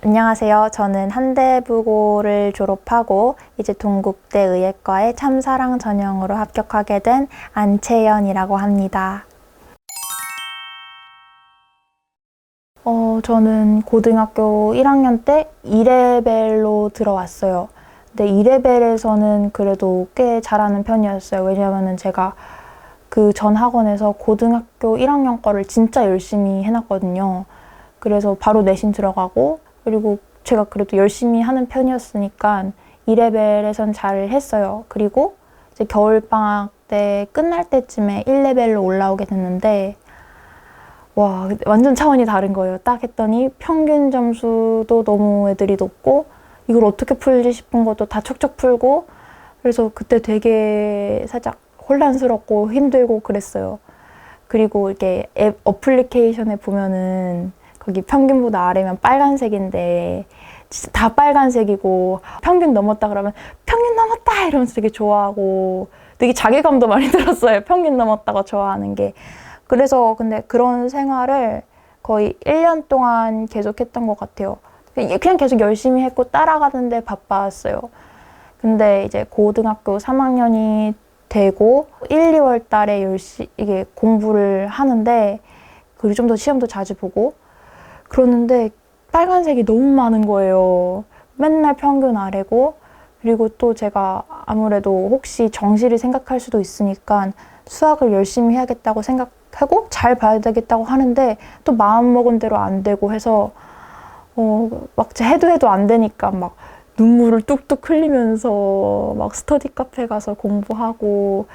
안녕하세요. 저는 한대부고를 졸업하고 이제 동국대 의예과에 참사랑 전형으로 합격하게 된 안채연이라고 합니다. 저는 고등학교 1학년 때 2레벨로 들어왔어요. 근데 2레벨에서는 그래도 꽤 잘하는 편이었어요. 왜냐면은 제가 그 전 학원에서 고등학교 1학년 거를 진짜 열심히 해놨거든요. 그래서 바로 내신 들어가고, 그리고 제가 그래도 열심히 하는 편이었으니까 2레벨에선 잘 했어요. 그리고 이제 겨울방학 때 끝날 때쯤에 1레벨로 올라오게 됐는데, 와, 완전 차원이 다른 거예요. 딱 했더니 평균 점수도 너무 애들이 높고, 이걸 어떻게 풀지 싶은 것도 다 척척 풀고, 그래서 그때 되게 살짝 혼란스럽고 힘들고 그랬어요. 그리고 이렇게 앱 어플리케이션에 보면은 거기 평균보다 아래면 빨간색인데 진짜 다 빨간색이고, 평균 넘었다 그러면 평균 넘었다 이러면서 되게 좋아하고 되게 자괴감도 많이 들었어요. 평균 넘었다가 좋아하는 게. 그래서 근데 그런 생활을 거의 1년 동안 계속 했던 것 같아요. 그냥 계속 열심히 했고 따라가는데 바빴어요. 근데 이제 고등학교 3학년이 되고 1, 2월 달에 이게 공부를 하는데, 그리고 좀 더 시험도 자주 보고 그러는데 빨간색이 너무 많은 거예요. 맨날 평균 아래고, 그리고 또 제가 아무래도 혹시 정시를 생각할 수도 있으니까 수학을 열심히 해야겠다고 생각하고 잘 봐야 되겠다고 하는데 또 마음먹은 대로 안 되고 해서 막 해도 안 되니까 막 눈물을 뚝뚝 흘리면서 막 스터디 카페 가서 공부하고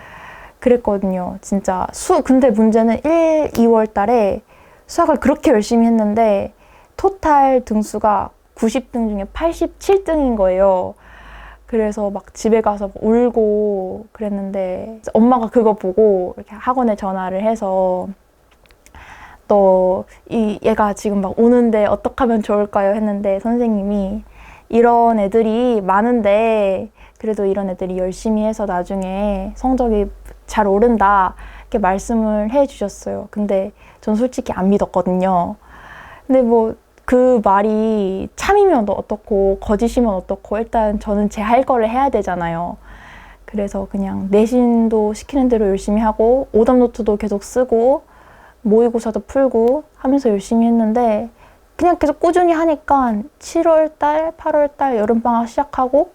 그랬거든요. 진짜 근데 문제는 1, 2월 달에 수학을 그렇게 열심히 했는데 토탈 등수가 90등 중에 87등인 거예요. 그래서 막 집에 가서 울고 그랬는데 엄마가 그거 보고 이렇게 학원에 전화를 해서 얘가 지금 막 오는데 어떻게 하면 좋을까요? 했는데 선생님이 이런 애들이 많은데 그래도 이런 애들이 열심히 해서 나중에 성적이 잘 오른다 이렇게 말씀을 해 주셨어요. 근데 전 솔직히 안 믿었거든요. 근데 뭐 그 말이 참이면 어떻고 거짓이면 어떻고 일단 저는 제 할 거를 해야 되잖아요. 그래서 그냥 내신도 시키는 대로 열심히 하고 오답노트도 계속 쓰고 모의고사도 풀고 하면서 열심히 했는데, 그냥 계속 꾸준히 하니까 7월달, 8월달 여름방학 시작하고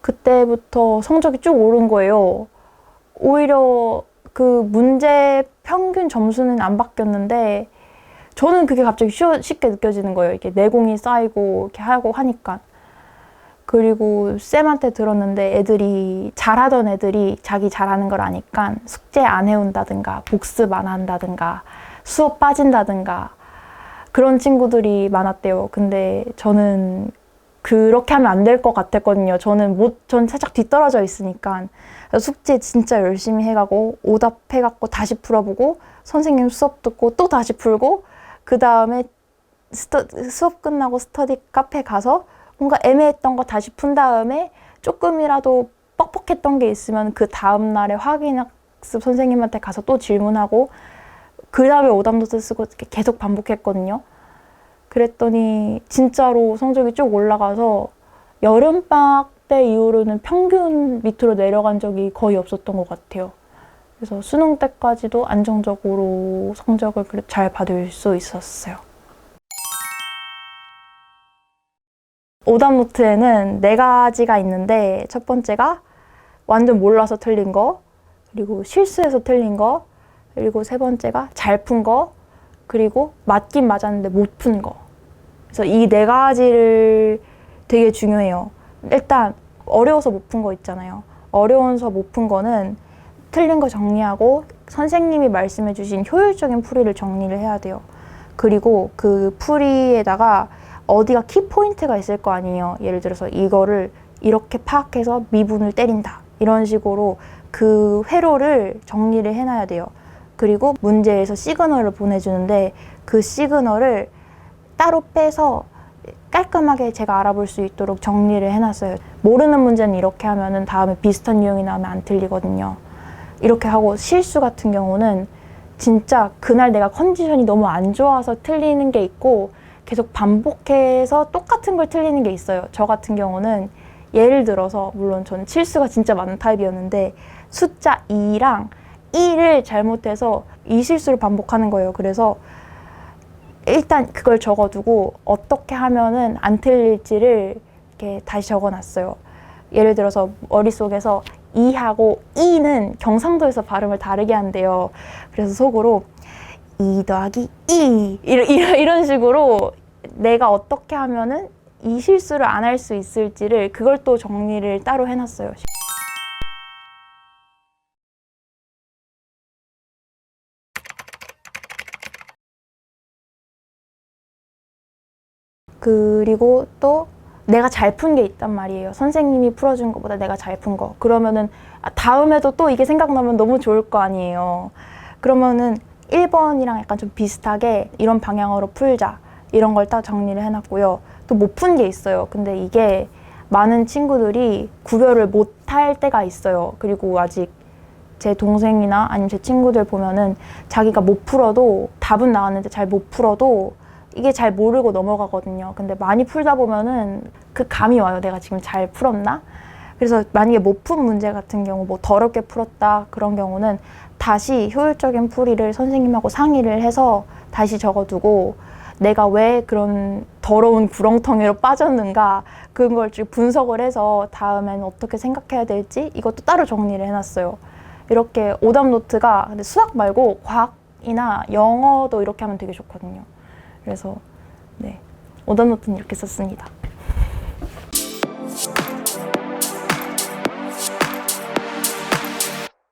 그때부터 성적이 쭉 오른 거예요. 오히려 그 문제 평균 점수는 안 바뀌었는데 저는 그게 갑자기 쉽게 느껴지는 거예요. 이렇게 내공이 쌓이고 이렇게 하고 하니까. 그리고 쌤한테 들었는데 잘하던 애들이 자기 잘하는 걸 아니까 숙제 안 해온다든가 복습 안 한다든가 수업 빠진다든가 그런 친구들이 많았대요. 근데 저는 그렇게 하면 안 될 것 같았거든요. 전 살짝 뒤떨어져 있으니까. 숙제 진짜 열심히 해가고 오답해갖고 다시 풀어보고 선생님 수업 듣고 또 다시 풀고, 그 다음에 수업 끝나고 스터디 카페 가서 뭔가 애매했던 거 다시 푼 다음에 조금이라도 뻑뻑했던 게 있으면 그 다음날에 확인학습 선생님한테 가서 또 질문하고 그 다음에 오답노트 쓰고 이렇게 계속 반복했거든요. 그랬더니 진짜로 성적이 쭉 올라가서 여름방학 때 이후로는 평균 밑으로 내려간 적이 거의 없었던 것 같아요. 그래서 수능 때까지도 안정적으로 성적을 잘 받을 수 있었어요. 오답노트에는 4가지가 있는데, 첫 번째가 완전 몰라서 틀린 거, 그리고 실수해서 틀린 거, 그리고 세 번째가 잘 푼 거, 그리고 맞긴 맞았는데 못 푼 거. 그래서 이 4가지를 되게 중요해요. 일단 어려워서 못 푼 거 있잖아요. 어려워서 못 푼 거는 틀린 거 정리하고 선생님이 말씀해 주신 효율적인 풀이를 정리를 해야 돼요. 그리고 그 풀이에다가 어디가 키포인트가 있을 거 아니에요. 예를 들어서 이거를 이렇게 파악해서 미분을 때린다, 이런 식으로 그 회로를 정리를 해놔야 돼요. 그리고 문제에서 시그널을 보내주는데 그 시그널을 따로 빼서 깔끔하게 제가 알아볼 수 있도록 정리를 해놨어요. 모르는 문제는 이렇게 하면은 다음에 비슷한 유형이 나오면 안 틀리거든요. 이렇게 하고, 실수 같은 경우는 진짜 그날 내가 컨디션이 너무 안 좋아서 틀리는 게 있고 계속 반복해서 똑같은 걸 틀리는 게 있어요. 저 같은 경우는 예를 들어서 물론 저는 실수가 진짜 많은 타입이었는데 숫자 2랑 1을 잘못해서 이 실수를 반복하는 거예요. 그래서 일단 그걸 적어두고 어떻게 하면은 안 틀릴지를 이렇게 다시 적어놨어요. 예를 들어서 머릿속에서 2하고 2는 경상도에서 발음을 다르게 한대요. 그래서 속으로 2 더하기 2 이런 식으로 내가 어떻게 하면은 이 실수를 안 할 수 있을지를 그걸 또 정리를 따로 해놨어요. 그리고 또 내가 잘 푼 게 있단 말이에요. 선생님이 풀어준 것보다 내가 잘 푼 거. 그러면은 다음에도 또 이게 생각나면 너무 좋을 거 아니에요. 그러면은 1번이랑 약간 좀 비슷하게 이런 방향으로 풀자. 이런 걸 딱 정리를 해놨고요. 또 못 푼 게 있어요. 근데 이게 많은 친구들이 구별을 못 할 때가 있어요. 그리고 아직 제 동생이나 아니면 제 친구들 보면은 자기가 못 풀어도 답은 나왔는데 잘 못 풀어도 이게 잘 모르고 넘어가거든요. 근데 많이 풀다 보면은 그 감이 와요. 내가 지금 잘 풀었나? 그래서 만약에 못 푼 문제 같은 경우 뭐 더럽게 풀었다 그런 경우는 다시 효율적인 풀이를 선생님하고 상의를 해서 다시 적어두고 내가 왜 그런 더러운 구렁텅이로 빠졌는가 그걸 쭉 분석을 해서 다음에는 어떻게 생각해야 될지 이것도 따로 정리를 해놨어요. 이렇게 오답 노트가 근데 수학 말고 과학이나 영어도 이렇게 하면 되게 좋거든요. 그래서 네, 오답 노트는 이렇게 썼습니다.